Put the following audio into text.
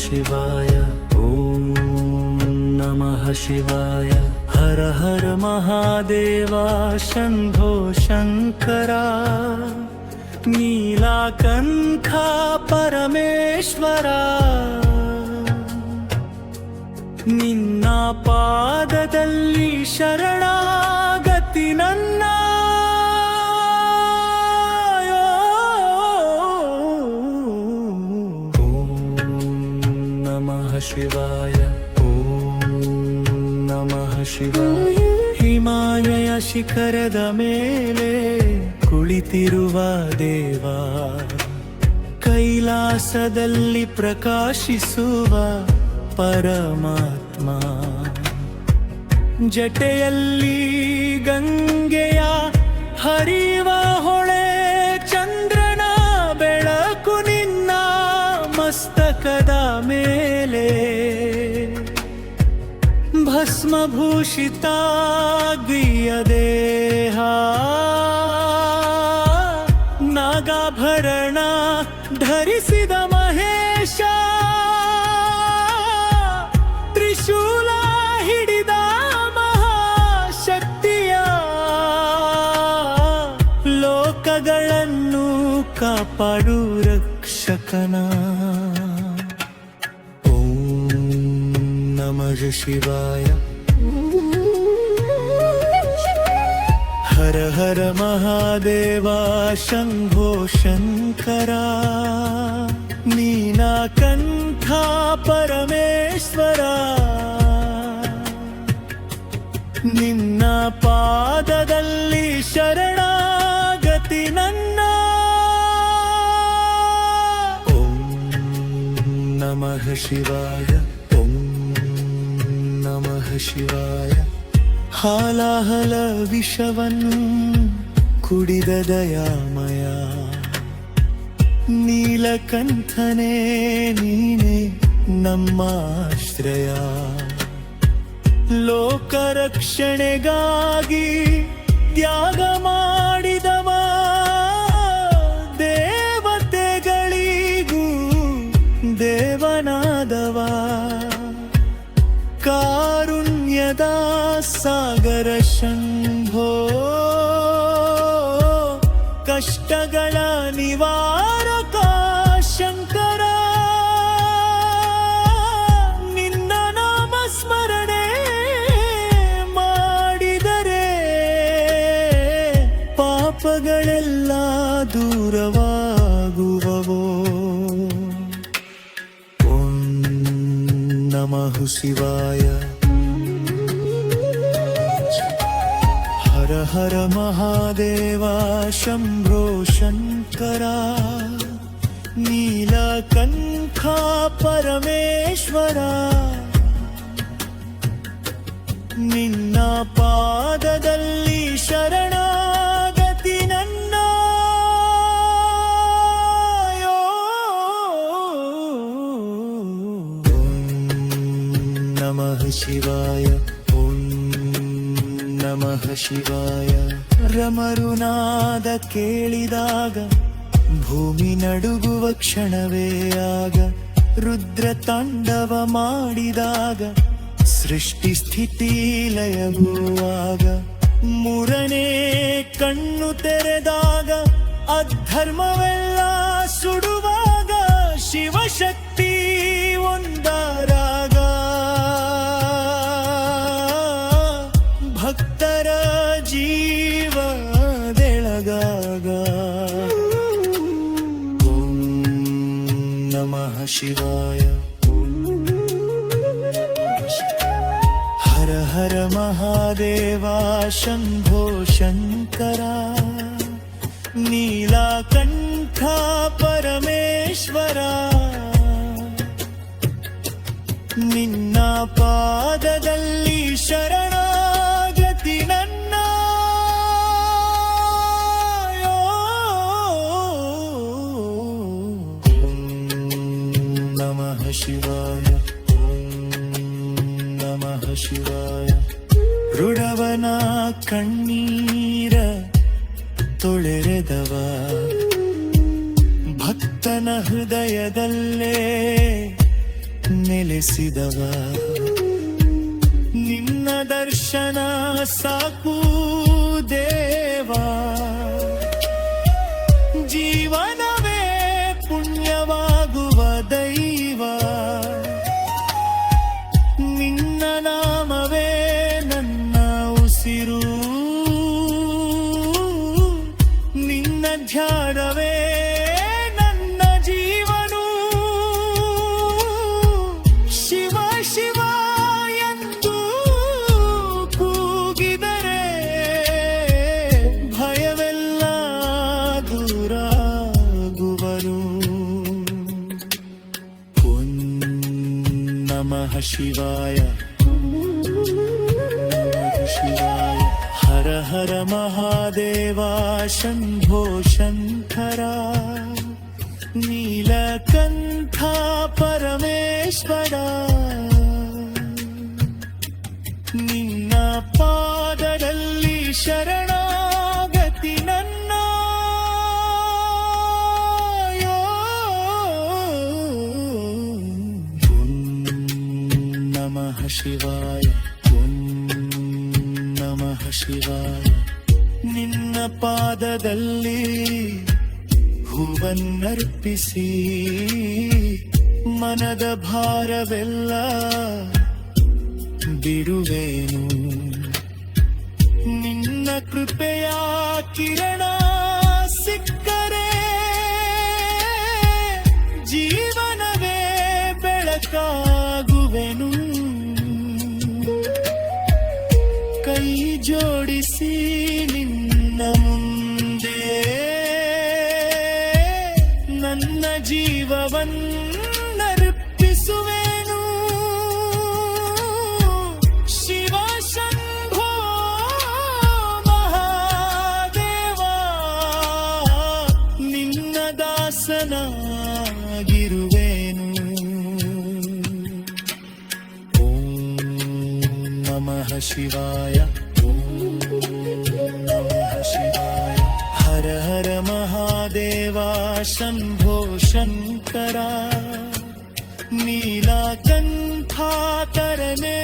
ಶಿವಾಯ ಓಂ ನಮಃ ಶಿವಾಯ ಹರ ಹರ ಮಹಾದೇವ ಶಂಭೋ ಶಂಕರ ನೀಲಕಂಠ ಪರಮೇಶ್ವರ ನಿನ್ನ ಪಾದದಲ್ಲಿ ಶರಣಾಗತಿ ನನ್ನ ಶಿವಾಯ ಓಂ ನಮಃ ಶಿವಾಯ ಹಿಮಾಲಯ ಶಿಖರದ ಮೇಲೆ ಕುಳಿತಿರುವ ದೇವ ಕೈಲಾಸದಲ್ಲಿ ಪ್ರಕಾಶಿಸುವ ಪರಮಾತ್ಮ ಜಟೆಯಲ್ಲಿ ಗಂಗೆಯ ಹರಿವ ಹೊಳೆ ಚಂದ್ರನ ಬೆಳಕು ನಿನ್ನ ಮಸ್ತಕದ ಮೇಲೆ ಭಸ್ಮಭೂಷಿತ ಗಿಯ ದೇಹ ನಾಗಾಭರಣ ಧರಿಸಿದ ಮಹೇಶ ತ್ರಿಶೂಲ ಹಿಡಿದ ಮಹಾಶಕ್ತಿಯ ಲೋಕಗಳನ್ನು ಕಾಪಾಡು ರಕ್ಷಕನ ನಮಃ ಶಿವಾಯ ಹರ ಹರ ಮಹಾದೇವ ಶಂಭೋ ಶಂಕರ ನೀಲಕಂಠ ಪರಮೇಶ್ವರ ನಿನ್ನ ಪಾದದಲ್ಲಿ ಶರಣಾಗತಿ ನನ್ನ ಓಂ ನಮಃ ಶಿವಾಯ ನಮಃ ಶಿವಾಯ ಹಾಲಾಹಲ ವಿಷವನ್ನು ಕುಡಿದ ದಯಾಮಯ ನೀಲಕಂಠನೇ ನೀನೇ ನಮ್ಮ ಆಶ್ರಯ ಲೋಕರಕ್ಷಣೆಗಾಗಿ ತ್ಯಾಗ ಮಾಡಿದವ ದೇವತೆಗಳಿಗೂ ದೇವನಾದವ ಕಾರುಣ್ಯದ ಸಾಗರ ಶಂಭೋ ಕಷ್ಟಗಳ ನಿವಾರಕ ಶಂಕರ ನಿನ್ನ ನಾಮ ಸ್ಮರಣೆ ಮಾಡಿದರೆ ಪಾಪಗಳೆಲ್ಲ ದೂರವಾಗುವವೋ ಓಂ ನಮಃ ಶಿವಾಯ ಹರ ಹರ ಮಹಾದೇವ ಶಂಭೋ ಶಂಕರ ನೀಲಕಂಠ ಪರಮೇಶ್ವರ ನಿನ್ನ ಪಾದದಲ್ಲಿ ಶರಣಾಗತಿ ನನ್ನ ನಮಃ ಶಿವಾಯ ಓಂ ನಮಃ ಶಿವಾಯ ರಮರುನಾದ ಕೇಳಿದಾಗ ಭೂಮಿ ನಡುಗುವ ಕ್ಷಣವೇ ಆಗ ರುದ್ರ ತಾಂಡವ ಮಾಡಿದಾಗ ಸೃಷ್ಟಿ ಸ್ಥಿತಿ ಲಯಗುವಾಗ ಮೂರನೇ ಕಣ್ಣು ತೆರೆದಾಗ ಅಧರ್ಮವೆಲ್ಲ ಸುಡುವಾಗ ಶಿವಶಕ್ತಿ ಒಂದರಾಗ ಭಕ್ತರ ಜೀವದೆಳಗಾಗ ಓಂ ನಮಃ ಶಿವಾಯ ಹರ ಹರ ಮಹಾದೇವ ಶಂಭೋ ಶಂಕರ ನೀಲಕಂಠ ಪರಮೇಶ್ವರ ನಿನ್ನ ಪಾದದಲ್ಲಿ ಶರಣಾಗತಿ ನನ್ನ ನಮಃ ಶಿವಾಯ ನಮಃ ಶಿವಾಯ ಋಡವನ ಕಣ್ಣೀರ ತೊಳೆರೆದವ ಭಕ್ತನ ಹೃದಯದಲ್ಲೇ ನಡೆಸಿದವ ನಿನ್ನ ದರ್ಶನ ಸಾಕು ದೇವಾ ಜೀವನವೇ ಪುಣ್ಯವಾಗುವ ದೈವ ನಿನ್ನ ನಾಮವೇ ನನ್ನ ಉಸಿರು ನಿನ್ನ ಧ್ಯಾನವೇ ನನ್ನ ಜೀವನು ಶಿವ ಶಿವ ಎಂದು ಕೂಗಿದರೆ ಭಯವೆಲ್ಲ ದೂರಾಗುವನು ಓಂ ನಮಃ ಶಿವಾಯ ಶಿವಾಯ ಹರ ಹರ ಮಹಾದೇವ ಶಂಭೋ ಶಂಕರ ನೀಲಕಂಠ ಪರಮೇಶ್ವರ ನಿನ್ನ ಪಾದದಲ್ಲಿ ಶರಣಾಗತಿ ನನ್ನ ಓಂ ನಮಃ ಶಿವಾಯ ನಮಃ ಶಿವಾಯ ನಿನ್ನ ಪಾದದಲ್ಲಿ ಹೂವನ್ನರ್ಪಿಸಿ ಮನದ ಭಾರವೆಲ್ಲ ಬಿಡುವೇನು ನಿನ್ನ ಕೃಪೆಯ ಕಿರಣ ಸಿಕ್ಕರೆ ಜೀವನವೇ ಬೆಳಕಾಗುವೆನು ಕೈ ಜೋಡಿಸಿ ನಿನ್ನ ಮುಂದೆ ನನ್ನ ಜೀವವನ್ನರ್ಪಿಸುವೆನು ಶಿವ ಶಂಭೋ ಮಹಾದೇವ ನಿನ್ನ ದಾಸನಾಗಿರುವೆನು ಓಂ ನಮಃ ಶಿವಾಯ ನಮಃ ಶಿವಾಯ ಹರ ಹರ ಮಹಾದೇವ ಶಂಭೋ ಶಂಕರ ನೀಲಕಂಠ ತರನೇ